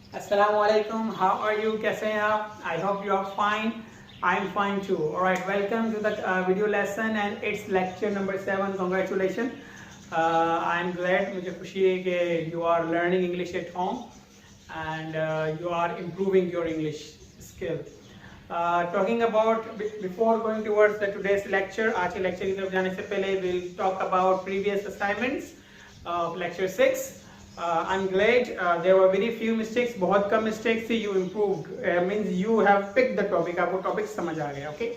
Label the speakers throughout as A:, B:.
A: Assalamualaikum. How are you? कैसे हैं आप? I hope you are fine. I am fine too. Alright, welcome to the video lesson and it's lecture number 7. Congratulations. I am glad. मुझे खुशी है कि you are learning English at home and you are improving your English skill. Talking about before going towards the today's lecture, आज के lecture की तरफ जाने से पहले we'll talk about previous assignments of lecture 6. I'm glad there were very few mistakes, बहुत कम mistakes थी. You improved, means you have picked the topic, आपको topic समझ आ गया, okay?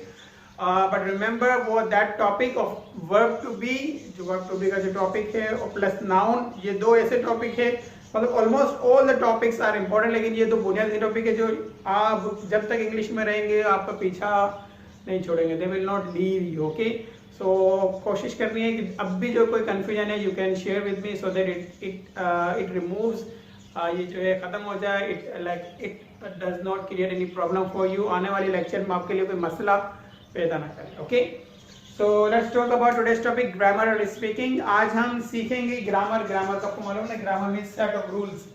A: But remember what that topic of verb to be, जो verb to be का जो topic है और plus noun, ये दो ऐसे topic है, मतलब almost all the topics are important, लेकिन ये दो बुनियादी topic है जो आप जब तक English में रहेंगे आपका पीछा नहीं छोड़ेंगे. They will not leave you, okay? तो कोशिश करनी है कि अब भी जो कोई कन्फ्यूजन है you can share with me so that it removes, ये जो है ख़त्म हो जाए. It does not create any problem for you. आने वाली लेक्चर में आपके लिए कोई मसला पैदा ना करे. Okay, so let's talk about today's topic grammar और स्पीकिंग. आज हम सीखेंगे ग्रामर. ग्रामर का आपको मालूम है, grammar means set of rules.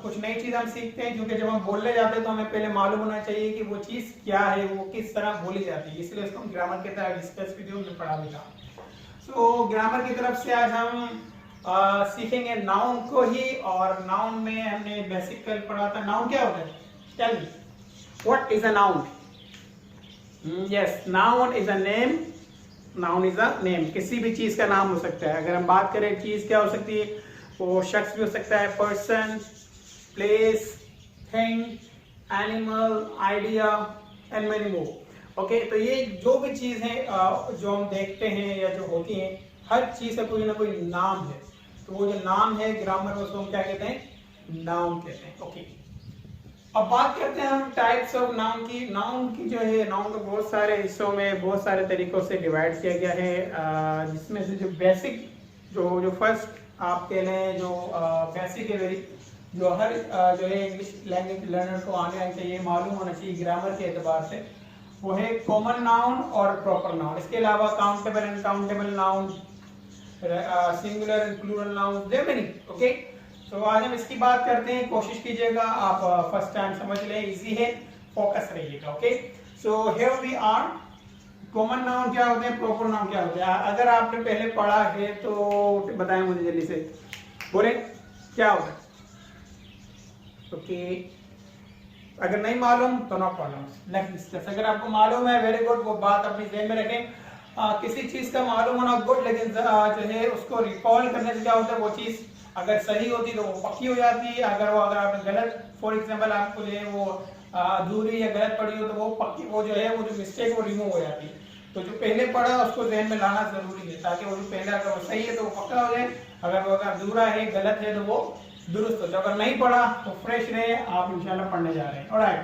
A: कुछ नई चीज़ हम सीखते हैं क्योंकि जब हम बोलने जाते हैं तो हमें पहले मालूम होना चाहिए कि वो चीज़ क्या है, वो किस तरह बोली जाती है. इसलिए उसको हम ग्रामर की तरह डिस्कस वीडियो में पढ़ा भी था. सो ग्रामर की तरफ से आज हम सीखेंगे नाउन को ही. और नाउन में हमने बेसिक कल पढ़ा था. नाउन क्या होता है? Tell me, what is a noun? Yes, noun is a name. Noun is a name. किसी भी चीज़ का नाम हो सकता है. अगर हम बात करें चीज़ क्या हो सकती है, वो शख्स भी हो सकता है, person, place, thing, animal, idea and many more. Okay, तो ये जो भी चीज़ है जो हम देखते हैं या जो होती हैं, हर चीज़ का कोई ना कोई नाम है. तो वो जो नाम है ग्रामर में उसको हम क्या कहते हैं? नाउन कहते हैं. ओके, अब बात करते हैं हम टाइप्स ऑफ नाउन की. नाउन की जो है, नाउन को बहुत सारे हिस्सों में बहुत सारे तरीकों से डिवाइड किया गया है, जिसमें से जो बेसिक जो फर्स्ट आप कह लें जो बेसिक है, वेरी जो हर जो है इंग्लिश लैंग्वेज लर्नर को आने चाहिए, मालूम होना चाहिए ग्रामर के एतबार से, वो है कॉमन नाउन और प्रॉपर नाउन. इसके अलावा countable and countable noun, singular and plural noun, there many. Okay, तो आज हम इसकी बात करते हैं. कोशिश कीजिएगा आप फर्स्ट टाइम समझ लें, इजी है, फोकस रहिएगा. Okay, so here we are. Common noun क्या होते हैं, प्रॉपर नाउन क्या होते हैं? अगर आपने पहले पढ़ा है तो बताएं मुझे जल्दी से, बोले क्या होता है? ओके, अगर नहीं मालूम तो नो प्रॉब्लम, नेक्स्ट डिस्कस. अगर आपको मालूम है, वेरी गुड, वो बात अपनी ज़हन में रखें. किसी चीज़ का मालूम होना गुड, लेकिन जो है उसको रिकॉल करने से क्या होता है, वो चीज़ अगर सही होती तो वो पक्की हो जाती है. अगर आपने गलत, फॉर एग्जाम्पल आपको जो है वो अधूरी या गलत पढ़ी हो तो वो पक्की, वो जो है वो जो मिस्टेक वो रिमूव हो जाती है. तो जो पहले पढ़ा उसको ज़हन में लाना जरूरी है, ताकि वो जो पहले अगर वो सही है तो वो पक्का हो जाए, अगर वो अधूरा है, गलत है तो वो दुरुस्त हो जाए. अगर नहीं पढ़ा तो फ्रेश रहे, आप इंशाल्लाह पढ़ने जा रहे हैं. Alright,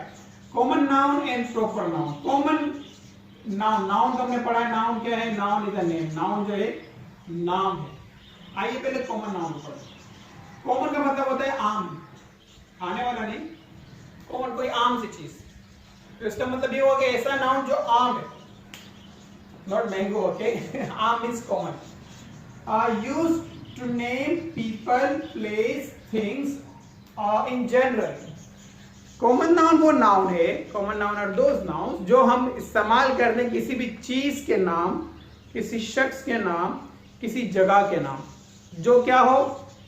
A: common noun and proper noun. Common noun, noun तो हमने पढ़ा है. नाउन क्या है? Noun is a name. Noun जो है नाम है. आइए पहले कॉमन नाउन पढ़ें. कॉमन का मतलब होता है आम, आने वाला नहीं. कॉमन कोई आम सी चीज, तो इसका मतलब ये होगा कि ऐसा नाउन जो आम है, नॉट मैंगो. ओके, आम means common. Used to name people, place, things in general. Common noun वो नाउन है, common noun are those noun जो हम इस्तेमाल करते हैं किसी भी चीज के नाम, किसी शख्स के नाम, किसी जगह के नाम, जो क्या हो,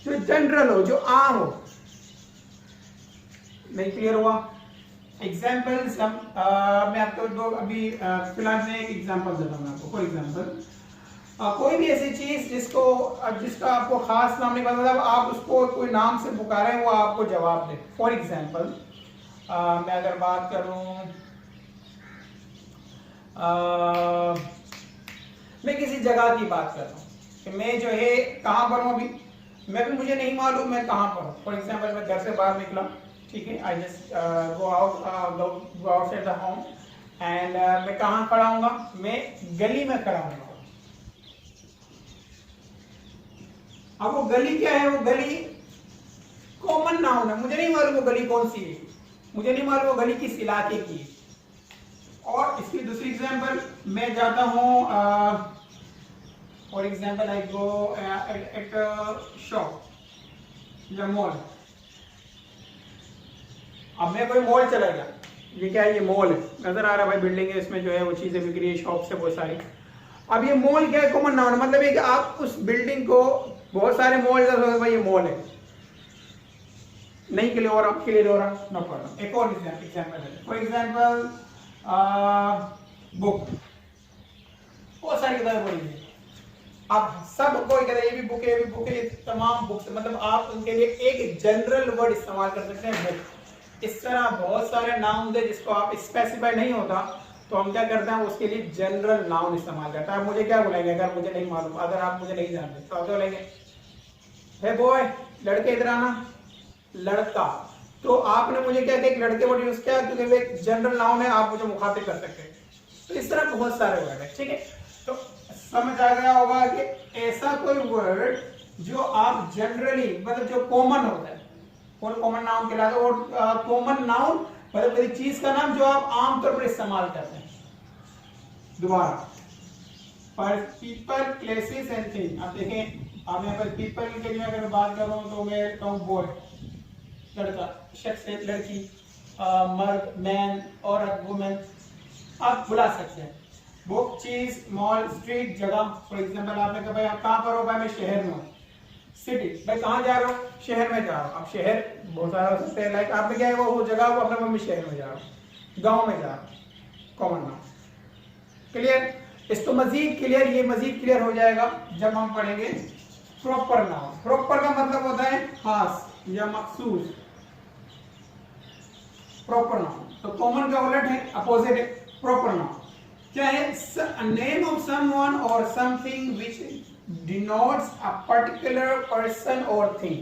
A: जो जनरल हो, जो आम हो. नहीं क्लियर हुआ? एग्जाम्पल्स मैं आपको दो अभी फिलहाल में एक एग्जाम्पल देता हूँ आपको. फॉर एग्जाम्पल कोई भी ऐसी चीज जिसका आपको खास नाम नहीं पता, आप उसको कोई नाम से पुकारें, वो आपको जवाब दे. फॉर एग्जाम्पल मैं अगर बात करूं, मैं किसी जगह की बात कर रहा हूँ कि मैं जो है कहाँ पर हूँ, अभी मुझे नहीं मालूम मैं कहाँ पर हूँ. फॉर एग्जाम्पल मैं घर से बाहर निकला, ठीक है, I just go outside the home and मैं कहाँ खड़ा हूँगा? मैं गली में खड़ा हूँगा. अब वो गली क्या है? वो गली कॉमन नाउन है. मुझे नहीं मालूम वो गली कौन सी है, मुझे नहीं मालूम वो गली किस इलाके की है. और इसकी दूसरी एग्जाम्पल, मैं जाता हूँ, for example I go at shop या मॉल. अब मैं कोई मॉल चला गया, ये क्या है, ये मॉल है, नजर आ रहा है भाई, बिल्डिंग है, इसमें जो है वो चीजें बिक रही है, शॉप्स है बहुत सारी। अब ये मॉल क्या है, कॉमन नाउन, मतलब है कि आप उस बिल्डिंग को, बहुत सारे मॉल है भाई, ये मॉल है, नहीं क्लियर हो रहा, क्लियर हो रहा, नो प्रॉब्लम। एक और एग्जांपल है, फॉर एग्जांपल बुक, बहुत सारी किताबें पढ़ी है, आप सब कोई कहता है ये भी बुक है, ये भी बुक है, तमाम बुक्स, मतलब आप उनके लिए एक जनरल वर्ड इस्तेमाल कर सकते हैं, बुक। इस तरह बहुत सारे नाउन है जिसको आप स्पेसिफाई नहीं होता, तो हम क्या करते हैं, उसके लिए जनरल नाउन इस्तेमाल करते हैं। आप मुझे क्या बुलाएंगे, अगर मुझे नहीं मालूम, अगर आप मुझे नहीं जानते तो आप क्या बोलेंगे, हे बॉय, लड़के इधर आना, लड़का। तो आपने मुझे क्या किया, एक लड़के वर्ड यूज किया, क्योंकि वो एक जनरल नाउन है, आप मुझे मुखातिब कर सकते हैं। तो इस तरह बहुत सारे वर्ड है, ठीक है। तो समझ आ गया होगा कि ऐसा कोई वर्ड जो आप जनरली, मतलब जो कॉमन होता है, और कॉमन नाउन कहलाता है, और कॉमन नाउन मतलब किसी चीज का नाम जो आप आमतौर पर इस्तेमाल करते हैं। दोबारा, पर पीपल, प्लेसेस एंड थिंग। अब देखें, आप यहाँ पर पीपल के लिए अगर बात करूं तो मैं कहूँ बॉय, लड़का, शख्स, लड़की, मर्द, मैन, औरत, वुमेन, आप बुला सकते हैं। बुक, चीज, मॉल, स्ट्रीट, जगह। फॉर एग्जांपल आपने कहा भाई आप कहाँ पर हो, भाई मैं शहर में हूँ। सिटी, भाई कहाँ जा रहा हूँ, शहर में जा रहा हूँ। अब शहर बहुत सारा हो सकते हैं, लाइक आपने क्या है वो जगह, वो अपना मैं शहर में जा रहा हूँ, गाँव में जा रहा हूँ, कॉमन नाउन। क्लियर? इसको मजीद क्लियर, ये मजीद क्लियर हो जाएगा जब हम पढ़ेंगे प्रॉपर नाउन। प्रॉपर का मतलब होता है खास या मखसूस, प्रॉपर नाउन। तो कॉमन का उलट है, अपोजिट है प्रॉपर नाउन। क्या है, नेम ऑफ समवन और something which denotes a particular person और थिंग।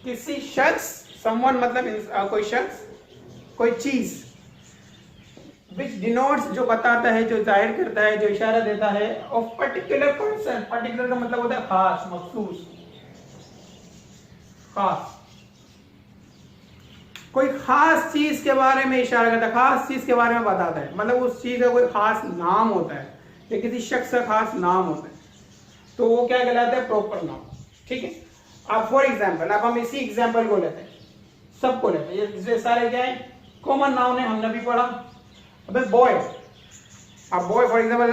A: किसी शख्स, समवन मतलब कोई शख्स, कोई चीज, which denotes जो बताता है, जो जाहिर करता है, जो इशारा देता है, of particular person। particular का मतलब होता है खास, मखसूस, खास, कोई खास चीज के बारे में इशारा करता है, खास चीज के बारे में बताता है, मतलब उस चीज का कोई खास नाम होता है, या किसी शख्स का खास नाम होता है, तो वो क्या कहलाता है, प्रॉपर नाउन। ठीक है। अब फॉर एग्जाम्पल, अब हम इसी एग्जाम्पल को लेते हैं, सबको लेते हैं, ये सारे क्या है, कॉमन नाउन है, हमने भी पढ़ा। अबे बॉय, अब बॉय फॉर एग्जाम्पल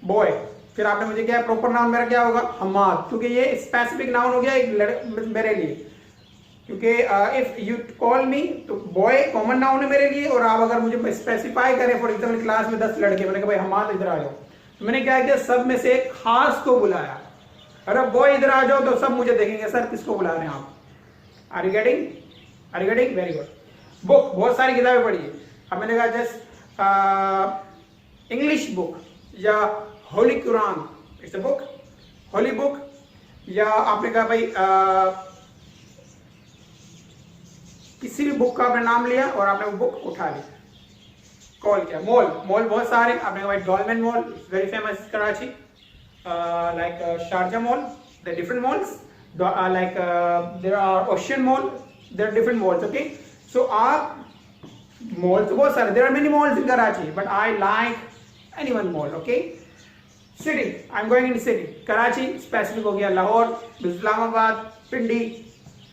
A: बॉय, फिर आपने मुझे क्या, प्रॉपर नाउन मेरा क्या होगा, हमाद, क्योंकि ये स्पेसिफिक नाउन हो गया एक मेरे लिए, क्योंकि इफ यू कॉल मी, तो बॉय कॉमन नाउन है मेरे लिए, और आप अगर मुझे स्पेसिफाई करें, फॉर एग्जाम्पल क्लास में 10 लड़के, मैंने कहा भाई हमाद इधर आ जाओ, तो मैंने क्या किया, सब में से एक खास को बुलाया। अरे बॉय इधर आ जाओ, तो सब मुझे देखेंगे सर किसको बुला रहे हैं आप। Are you getting, are you getting, very good. Book, बहुत सारी किताबें पढ़ी है। अब मैंने कहा जस्ट इंग्लिश बुक या Holi Quran, it's a book, Holi book. या आपने कहा भाई किसी भी बुक का आपने नाम लिया और आपने वो बुक उठा लिया, कॉल किया। मॉल, मॉल बहुत सारे, आपने कहा भाई Dolmen Mall, very famous Karachi, like Sharjah Mall, there different malls, like there are Ocean Mall, there are different malls, okay. So malls बहुत सारे, there are many malls in Karachi, but I like any one mall, okay. City, I'm going in city, Karachi specific हो गया, लाहौर, इस्लामाबाद, पिंडी।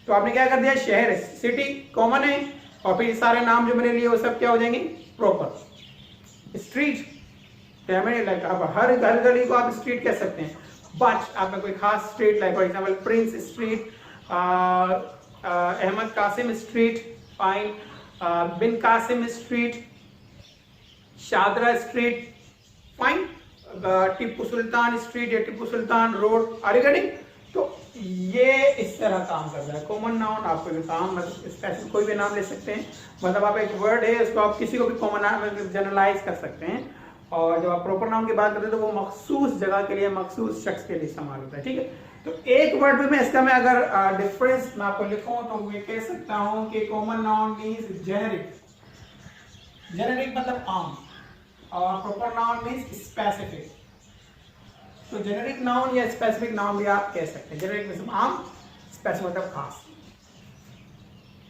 A: तो आपने क्या कर दिया, शहर, सिटी कॉमन है, और फिर सारे नाम जो मैंने लिए वो सब क्या हो जाएंगे, प्रॉपर। स्ट्रीट, लाइक आप हर गली को आप स्ट्रीट कह सकते हैं, बट आपने कोई खास street, like for example Prince street, Ahmed Qasim street, fine, Bin Qasim street, Shahdara street, fine, Tipu Sultan street या Tipu Sultan road, are you getting. तो ये इस तरह काम करता है कॉमन नाउन। आप कोई भी काम, मतलब स्पेसिफिक कोई भी नाम ले सकते हैं, मतलब आप एक वर्ड है उसको आप किसी को भी कॉमन नाम जनरलाइज कर सकते हैं, और जब आप प्रॉपर नाउन की बात करते हैं तो वो मखसूस जगह के लिए, मखसूस शख्स के लिए इस्तेमाल होता है। ठीक है। तो एक वर्ड में इसका मैं अगर डिफरेंस मैं आपको लिखूं तो मैं कह सकता हूं कि common noun means generic, generic मतलब आम, और प्रॉपर नाउन मींस स्पेसिफिक। तो जेनेरिक नाउन या स्पेसिफिक नाउन भी आप कह सकते हैं। जेनेरिक मतलब आम, स्पेसिफिक मतलब खास।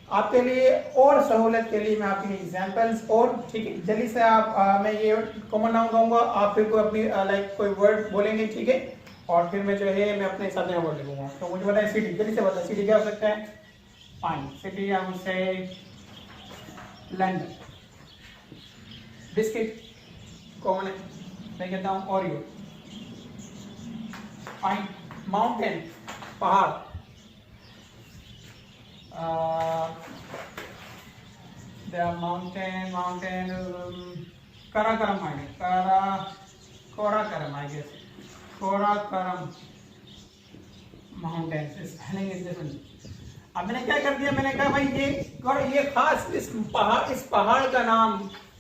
A: आपके लिए और सहूलत के लिए मैं आपके लिए एग्जांपल्स और, ठीक है, जल्दी से आप मैं ये कॉमन नाउन कहूंगा, आप फिर कोई अपनी लाइक कोई वर्ड बोलेंगे, ठीक है, और फिर मैं जो है मैं अपने हिसाब से वर्ड लिखूंगा। तो मुझे बताएं सिटी, जल्दी से बताएं सिटी क्या हो सकता है, Fine. City, I would say London. Biscuit, कौन है? मैं कहता हूँ Oreo. Fine. Mountain, पहाड़. There are mountain. Karakoram, I guess. Karakoram, I guess. Karakoram mountains. Spelling is different. अब मैंने क्या कर दिया, मैंने कहा भाई ये खास इस पहाड़ का नाम,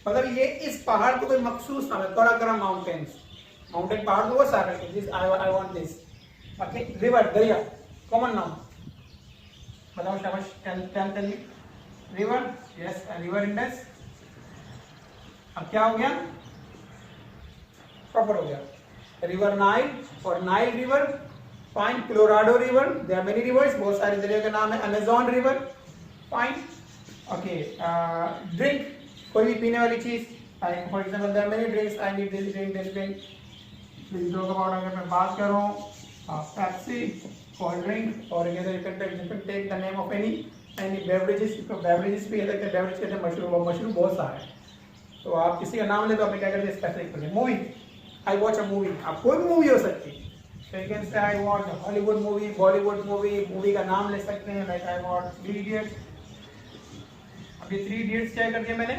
A: मतलब ये इस पहाड़ को कोई मखसूस नाम है, काराकोरम माउंटेन्स. माउंटेन पहाड़ तो वो सारे this I want this. Okay. River, दरिया, कॉमन नाउन. बताओ शाबाश. Tell me. River, yes, river Indus. अब क्या हो गया, प्रॉपर हो गया. रिवर नाइल और Nile river. Fine. Colorado river. There are many rivers, बहुत सारे दरिया का नाम है. Amazon river. Fine. Okay. Drink, कोई भी पीने वाली चीज. For example there are many drinks. I need this drink. Drink about अगर मैं बात करूं, पेप्सी, कोल्ड ड्रिंक, और you can take the name of any beverages. Beverages भी है, बेवरेज कहते हैं मशरूम बहुत सारे हैं. तो आप किसी का नाम ले तो आपने क्या कर दिया, स्पेसिफिक कर दिया. Movie, I watch a movie. आप कोई भी मूवी हो सकती है. So you can say I watch a Hollywood movie, Bollywood movie. Movie का नाम ले सकते हैं, like I watch 3 Idiots. अभी 3 Idiots क्या कर दिया मैंने,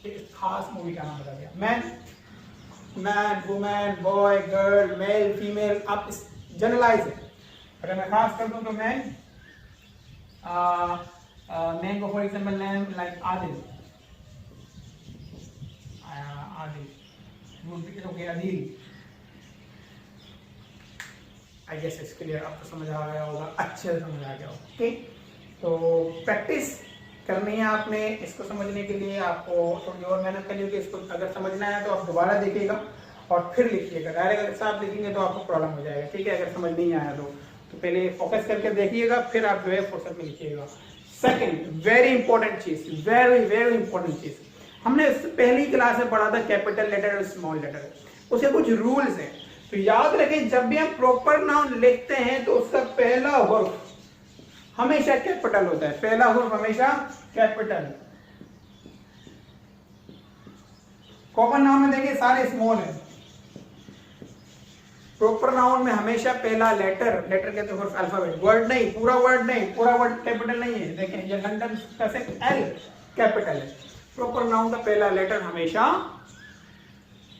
A: एक खास मूवी का नाम बता दिया. Man, woman, boy, girl, male, female. आप जनरलाइज है. अगर मैं खास कर दूं तो मैन को for example name like Adil. Adil. I guess it's clear. आपको समझ आ गया होगा, अच्छे से समझ आ गया होगा. ठीक. तो प्रैक्टिस करनी है आपने इसको समझने के लिए. आपको थोड़ी और मेहनत करनी होगी. इसको अगर समझना है तो आप दोबारा देखिएगा और फिर लिखिएगा. डायरेक्ट अगर साथ लिखेंगे तो आपको प्रॉब्लम हो जाएगा. ठीक है. अगर समझ नहीं आया तो पहले फोकस करके देखिएगा, फिर आप जो है फुर्सत में लिखिएगा. सेकंड वेरी इंपॉर्टेंट चीज, वेरी इंपॉर्टेंट चीज, हमने पहली क्लास में पढ़ा था कैपिटल लेटर और स्मॉल लेटर. उसके कुछ रूल्स हैं. तो याद रखें, जब भी हम प्रॉपर नाउन लिखते हैं तो उसका पहला हुर्फ हमेशा कैपिटल होता है. पहला हुर्फ हमेशा कैपिटल. कॉमन नाउन में देखिए सारे स्मॉल है. प्रॉपर नाउन में हमेशा पहला लेटर कहते हैं हुर्फ, अल्फाबेट. वर्ड नहीं, पूरा वर्ड कैपिटल नहीं है. देखें ये लंदन का से एल कैपिटल है. प्रॉपर नाउन का पहला लेटर हमेशा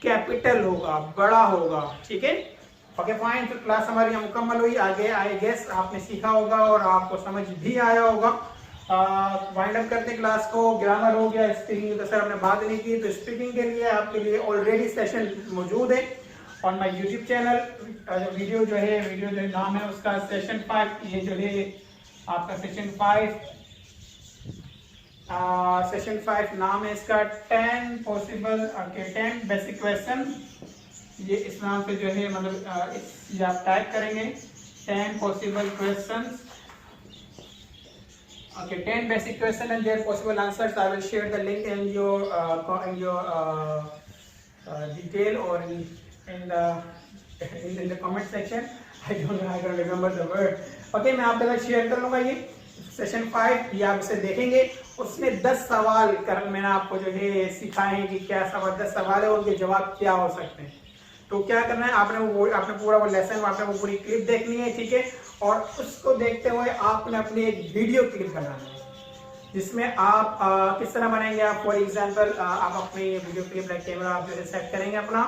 A: कैपिटल होगा, बड़ा होगा. ठीक है. Okay fine. तो क्लास हमारी मुकम्मल हुई. आगे आई गेस आपने सीखा होगा और आपको समझ भी आया होगा. वाइंड अप करते क्लास को. ग्रामर हो गया, स्पीकिंग तो सर हमने बात नहीं की. तो स्पीकिंग के लिए आपके लिए ऑलरेडी सेशन मौजूद है on my YouTube channel. Video जो है नाम है उसका सेशन 5. ये जो है आपका सेशन 5 नाम है इसका 10 पॉसिबल 10 बेसिक क्वेश्चन. ये इस नाम से जो है मतलब ये आप टाइप करेंगे 10 possible questions. Okay. 10 basic question and their possible answers. I will share the link in your detail और in the comment section. I don't remember the word. Okay. मैं आपके साथ शेयर कर लूंगा ये सेशन 5. ये आप इसे देखेंगे. उसमें 10 सवाल मैंने आपको जो है सिखाए कि क्या 10 सवाल है और उनके जवाब क्या हो सकते हैं. तो क्या करना है, आपने पूरा वो लेसन, आपने वो पूरी क्लिप देखनी है. ठीक है. और उसको देखते हुए आपने अपनी एक वीडियो क्लिप बनानी है जिसमें आप किस तरह बनाएंगे. आप फॉर एग्जांपल आप अपनी वीडियो क्लिप कैमरा आप जो है सेट करेंगे अपना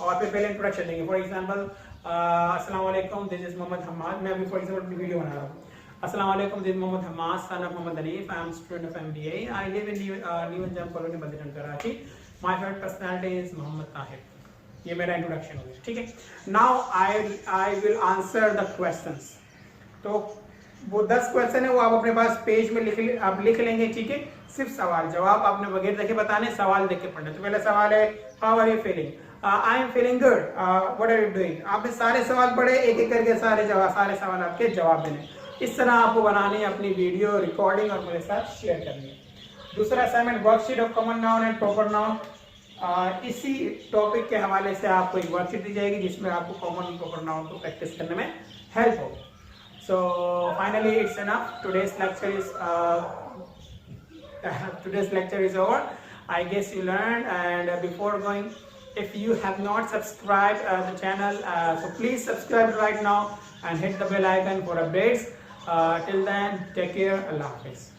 A: और फिर पहले इंट्रोडक्शन देंगे. फॉर एग्जांपल अस्सलाम वालेकुम, दिस इज मोहम्मद हम्माद. मैं अभी फॉर एग्जांपल अपनी वीडियो बना रहा हूँ. अस्सलाम वालेकुम, this is Mohammad Hammad, son of Mohammad Hanif. I am student of MBA. I live in new Anjam colony Badran Karachi. My favourite personality is Mohammad Tahir. ये मेरा इंट्रोडक्शन हो गया. ठीक है. Now I will answer the questions. तो वो 10 क्वेश्चन है वो आप अपने पास पेज में लिख लेंगे. ठीक है. सिर्फ सवाल जवाब आपने बगैर देखे बताने, सवाल देख के पढ़ने. तो पहला सवाल है how are you feeling. I am feeling good. What are you doing. आपने सारे सवाल पढ़े, एक एक करके सारे सवाल आपके जवाब देने. इस तरह आपको बनानी है अपनी वीडियो रिकॉर्डिंग और मेरे साथ शेयर करनी है. दूसरा assignment worksheet of common noun and proper noun. इसी टॉपिक के हवाले से आपको एक वर्कशीट दी जाएगी जिसमें आपको कॉमन प्रॉपर नाउन को प्रैक्टिस करने में हेल्प होगी. So finally it's enough. Today's lecture is over. I guess you learned. And before going, if you have not subscribed the channel, so please subscribe right now and hit the bell icon for updates. Till then, take care. Allah Hafiz.